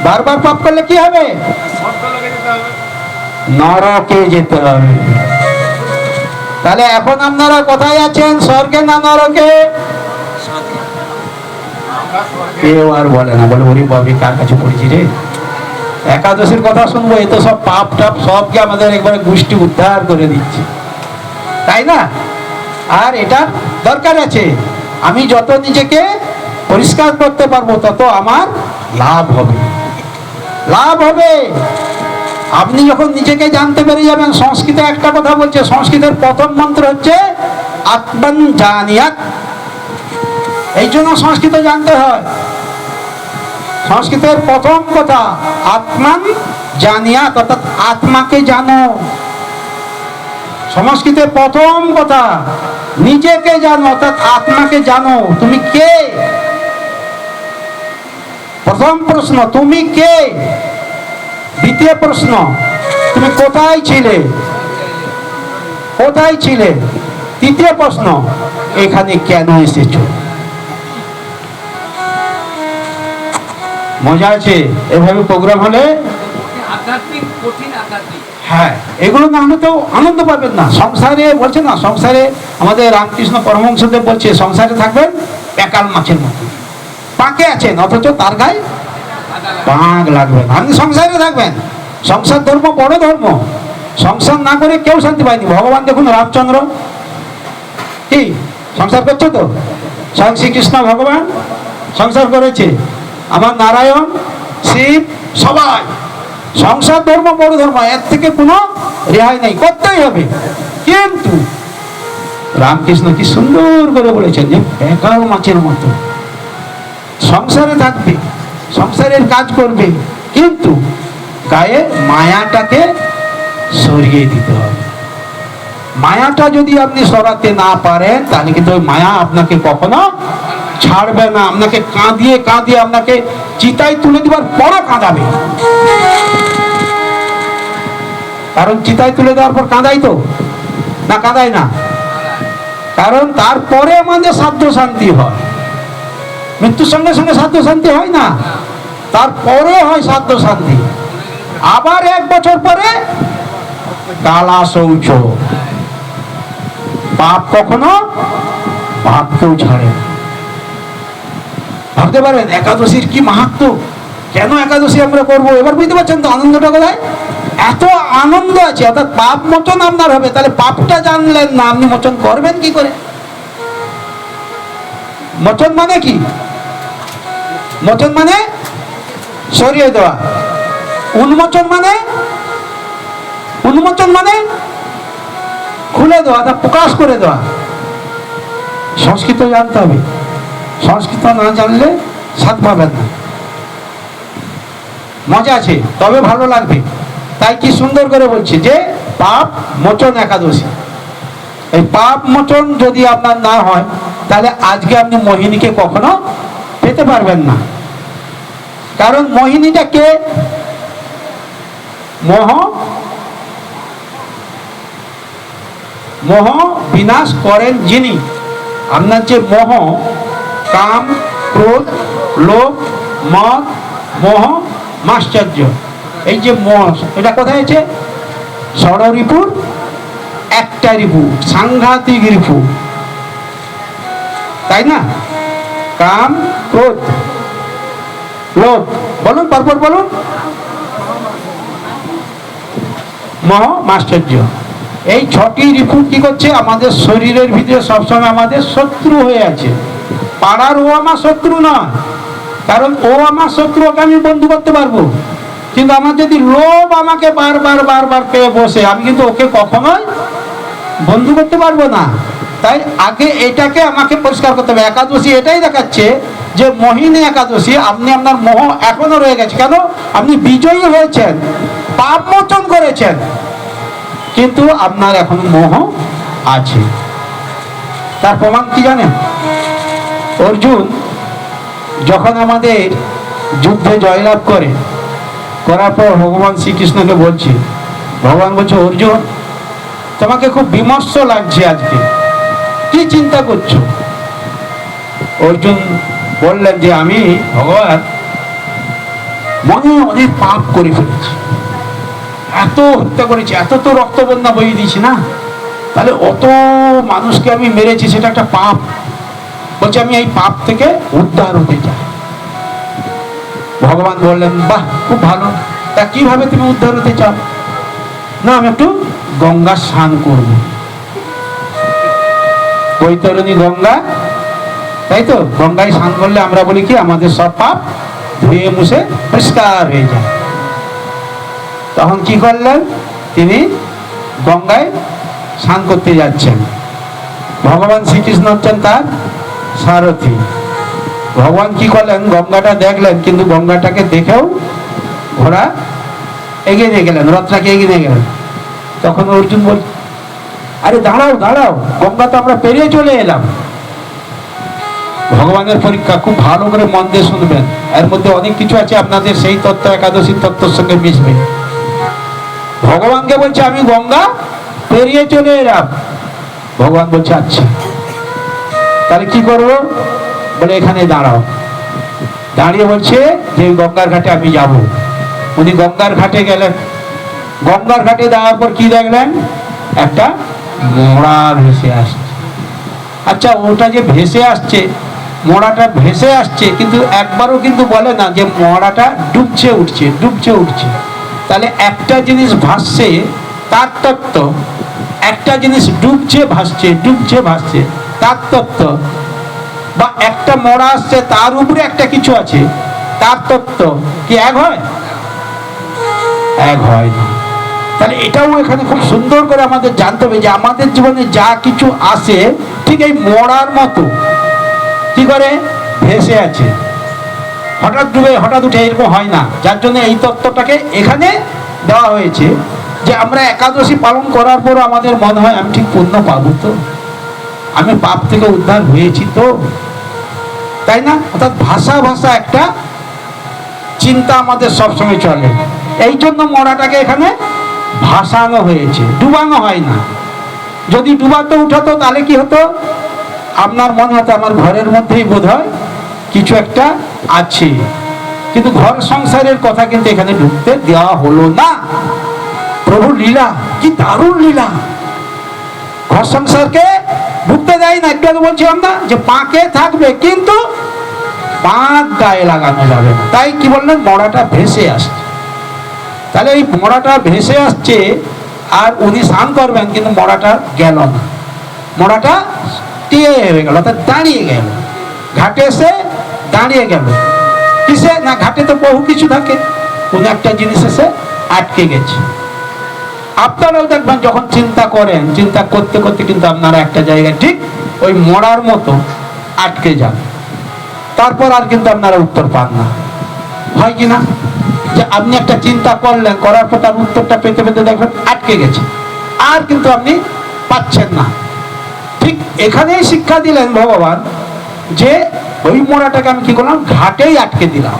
বারবার পাপ করলে কি হবে? নরকে যেতে হবে। তাহলে এখন আপনারা কোথায় আছেন, স্বর্গে না নরকে? কেউ আর বলে না, বলে ওরে বাবা কার কাছে পড়েছি রে, একাদশীর কথা শুনবো, এ তো সব পাপ টাপ সবকে আমাদের একবারে গোষ্ঠী উদ্ধার করে দিচ্ছে, তাই না? আর এটা দরকার আছে, আমি যত নিজেকে পরিষ্কার করতে পারবো তত আমার লাভ হবে, লাভ হবে। আপনি যখন নিজেকে জানতে পেরে যাবেন, সংস্কৃতে একটা কথা বলছে, সংস্কৃতের প্রথম মন্ত্র হচ্ছে আত্মন জানিয়াত। এই জন্য সংস্কৃত জানতে হয়। সংস্কৃতের প্রথম কথা আত্মান জানিয়াত, অর্থাৎ আত্মাকে জানো। সংস্কৃতের প্রথম কথা নিজেকে জানো, অর্থাৎ আত্মাকে জানো। তুমি কে? প্রথম প্রশ্ন তুমি কে? দ্বিতীয় প্রশ্ন তুমি কোথায় ছিলে, কোথায় ছিলে? তৃতীয় প্রশ্ন এখানে কেন এসেছো? মজা আছে এভাবে প্রোগ্রাম হলে। হ্যাঁ, এগুলো না হলে তো আনন্দ পাবেন না। সংসারে বলছে না, সংসারে আমাদের রামকৃষ্ণ পরমহংসদেব বলছে সংসারে থাকবেন প্যাকাল মাছের মতো, পাকে আছেন অথচ তার গায়ে পাক লাগবে না। আপনি সংসারে থাকবেন, সংসার ধর্ম বড় ধর্ম, সংসার না করে কেউ শান্তি পায়নি। ভগবান দেখুন, রামচন্দ্র কি সংসার করছে তো, স্বয়ং শ্রীকৃষ্ণ ভগবান সংসার করেছে, আমার নারায়ণ শিব সবাই। সংসার ধর্ম বড় ধর্ম, এর থেকে কোনো রেহাই নেই, করতেই হবে। কিন্তু রামকৃষ্ণ কি সুন্দর করে বলেছেন যে প্যাকাল মাছের মতো সংসারে থাকবে, সংসারের কাজ করবে, কিন্তু গায়ে মায়াটাকে সরিয়ে দিতে হবে। মায়াটা যদি আপনি সরাতে না পারেন তাহলে কিন্তু ওই মায়া আপনাকে কখনো ছাড়বে না, আপনাকে কাঁদিয়ে কাঁদিয়ে আপনাকে চিতায় তুলে দেওয়ার পরও কাঁদাবে। কারণ চিতায় তুলে দেওয়ার পর কাঁদাই তো না, কাঁদাই না? কারণ তারপরে আমাদের সাধ্য শান্তি হয়। মৃত্যুর সঙ্গে সঙ্গে সাধ্য শান্তি হয় না, তারপরে হয় সাধ্য শান্তি। আবার 1 বছর পরে কালা শৌচ। পাপ কখনো পাপকেও ছাড়ে না। ভাবতে পারেন একাদশীর কি মাহাত্ম্য, কেন একাদশী আমরা করবো? এবার বুঝতে পারছেন তো আনন্দটা কোথায়? এত আনন্দ আছে, অর্থাৎ পাপ মোচন আপনার হবে। তাহলে পাপটা জানলেন না, আপনি মোচন করবেন কি করে? মোচন মানে কি? মোচন মানে সরিয়ে দেওয়া। উন্মোচন মানে, উন্মোচন মানে খুলে দেওয়া, প্রকাশ করে দেওয়া। সংস্কৃত জানতে হবে, সংস্কৃত না জানলে স্বাদ পাবেন না। মজা আছে, তবে ভালো লাগবে। তাই কি সুন্দর করে বলছি যে পাপ মোচন একাদশী। এই পাপ মোচন যদি আপনার না হয় তাহলে আজকে আপনি মোহিনীকে কখনো পেতে পারবেন না। কারণ মোহিনীটা কে? মোহ, মোহ বিনাশ করেন যিনি। আপনার যে মোহ, কাম, ক্রোধ, লোভ, মদ, মোহ, মাশ্চর্য, এই যে মোহ, এটা কোথায় আছে? ষড়রিপুর একটা রিপু, সাংঘাতিক রিপু, তাই না? কাম, ক্রোধ, লোভ, বলুন পরপর বলুন। মোহ, মাশ্চর্য, এই 6টি রিপু কি করছে? আমাদের শরীরের ভিতরে সবসময় আমাদের শত্রু হয়ে আছে। পাড়ার ও আমার শত্রু নয়, কারণ ও আমার শত্রু, ওকে আমি বন্ধু করতে পারবো। কিন্তু আমার যদি লোভ আমাকে বারবার বারবার পেয়ে বসে, আমি কিন্তু ওকে কখনোই বন্ধু করতে পারবো না। তাই আগে এটাকে আমাকে পরিষ্কার করতে হবে। একাদশী এটাই দেখাচ্ছে যে মোহিনী একাদশী, আপনি আপনার মোহ এখনো রয়ে গেছে। কেন? আপনি বিজয়ী হয়েছেন, পাপ মোচন করেছেন, কিন্তু আপনার এখন মোহ আছে। তার প্রমাণ কি জানেন? অর্জুন যখন আমাদের যুদ্ধে জয়লাভ করার পর ভগবান শ্রীকৃষ্ণকে বলছে, ভগবান বলছে অর্জুন তোমাকে খুব বিমর্ষ লাগছে, আজকে কি চিন্তা করছো? অর্জুন বললেন যে আমি ভগবান মনে অনেক পাপ করে ফেলেছি, এত হত্যা করেছি, এত তো রক্ত বন্যা বইয়ে দিয়েছি না, তাহলে অত মানুষকে আমি মেরেছি, সেটা একটা পাপ। বলছে আমি এই পাপ থেকে উদ্ধার হতে চাই। ভগবান বললেন বাহ, খুব ভালো, তা কিভাবে তুমি উদ্ধার হতে চাও? না, আমি একটু গঙ্গা স্নান করব। বৈতরণী গঙ্গা, তাই তো, গঙ্গায় স্নান করলে আমরা বলি কি আমাদের সব পাপ ধুয়ে মুছে পরিষ্কার হয়ে যায়। তখন কি করলেন, তিনি গঙ্গায় স্নান করতে যাচ্ছেন। ভগবান শ্রীকৃষ্ণ হচ্ছেন তার সারথি। ভগবান কি করলেন, গঙ্গাটা দেখলেন, কিন্তু গঙ্গাটাকে দেখেও ঘোড়া এগিয়ে নিয়ে গেলেন, রথটাকে এগিয়ে নিয়ে গেলেন। তখন অর্জুন বল, আরে দাঁড়াও দাঁড়াও, গঙ্গা তো আমরা পেরিয়ে চলে এলাম। ভগবানের পরীক্ষা, খুব ভালো করে মন দিয়ে শুনবেন, এর মধ্যে অনেক কিছু আছে আপনাদের সেই তত্ত্ব একাদশী তত্ত্বের সঙ্গে মিশবে। ভগবানকে বলছে আমি গঙ্গা পেরিয়ে চলে এলাম। ভগবান বলছে আচ্ছা, তাহলে কি করবো? বলে এখানে দাঁড়াও। দাঁড়িয়ে বলছে যে গঙ্গার ঘাটে আমি যাব। উনি গঙ্গার ঘাটে গেলেন। গঙ্গার ঘাটে যাওয়ার পর কি দেখলেন, একটা মোড়া ভেসে আসছে। আচ্ছা, ওটা যে ভেসে আসছে, মোড়াটা ভেসে আসছে, কিন্তু একবারও কিন্তু বলে না যে মোড়াটা ডুবছে উঠছে, ডুবছে উঠছে। তাহলে একটা জিনিস ভাসছে তার তত্ত্ব, একটা জিনিস ডুবছে ভাসছে, ডুবছে ভাসছে তার তত্ত্ব, বা একটা মোড়া আসছে তার উপরে একটা কিছু আছে তার তত্ত্ব কি এক হয়? এক হয় না। তাহলে এটাও এখানে খুব সুন্দর করে আমাদের জানতে হবে যে আমাদের জীবনে যা কিছু আসে ঠিক এই মোড়ার মতো কি করে ভেসে আছে, হঠাৎ ডুবে হঠাৎ উঠে এরকম হয় না। যার জন্য এই তত্ত্বটাকে এখানে দেওয়া হয়েছে যে আমরা একাদশী পালন করার পর আমাদের মনে হয় আমি ঠিক পুণ্য পাবো তো, আমি পাপ থেকে উদ্ধার হয়েছি তো, তাই না? অর্থাৎ ভাষা ভাষা একটা চিন্তা আমাদের সবসময় চলে। এই জন্য মরাটাকে এখানে ভাসানো হয়েছে, ডুবানো হয় না। যদি ডুবাতে উঠাতো তাহলে কি হতো, আপনার মনে হতো আমার ঘরের মধ্যেই বোধ হয় কিছু একটা আছে, কিন্তু ঘর সংসারের কথা কিন্তু এখানে ঢুকতে দেওয়া হলো না। প্রভু লীলা, কি দারুণ লীলা! ঘর সংসারকে ঢুকতে দেয় না। একটু আগে বলছিলাম না যে পাকে থাকবে, কিন্তু পাক গায়ে লাগানো যাবে না। তাই কি বললেন, মরাটা ভেসে আসছে। তাহলে এই মরাটা ভেসে আসছে আর উনি স্নান করবেন, কিন্তু মরাটা গেল না, মরাটা টিয়ে হয়ে গেল, অর্থাৎ দাঁড়িয়ে গেল। ঘাটে এসে দাঁড়িয়ে গেল, কিসে না, ঘাটে তো বহু কিছু থাকে, কোনো একটা জিনিস এসে আটকে গেছে। আপনারাও দেখবেন যখন চিন্তা করেন, চিন্তা করতে করতে কিন্তু আপনারা একটা জায়গায় ঠিক ওই মরার মতো আটকে যান, তারপর আর কিন্তু আপনারা উত্তর পান না। হয় কিনা যে আপনি একটা চিন্তা করলেন, করার পর তার উত্তরটা পেতে পেতে দেখবেন আটকে গেছে, আর কিন্তু আপনি পাচ্ছেন না। ঠিক এখানেই শিক্ষা দিলেন ভগবান যে ওই মোড়াটাকে আমি কি করলাম, ঘাটেই আটকে দিলাম।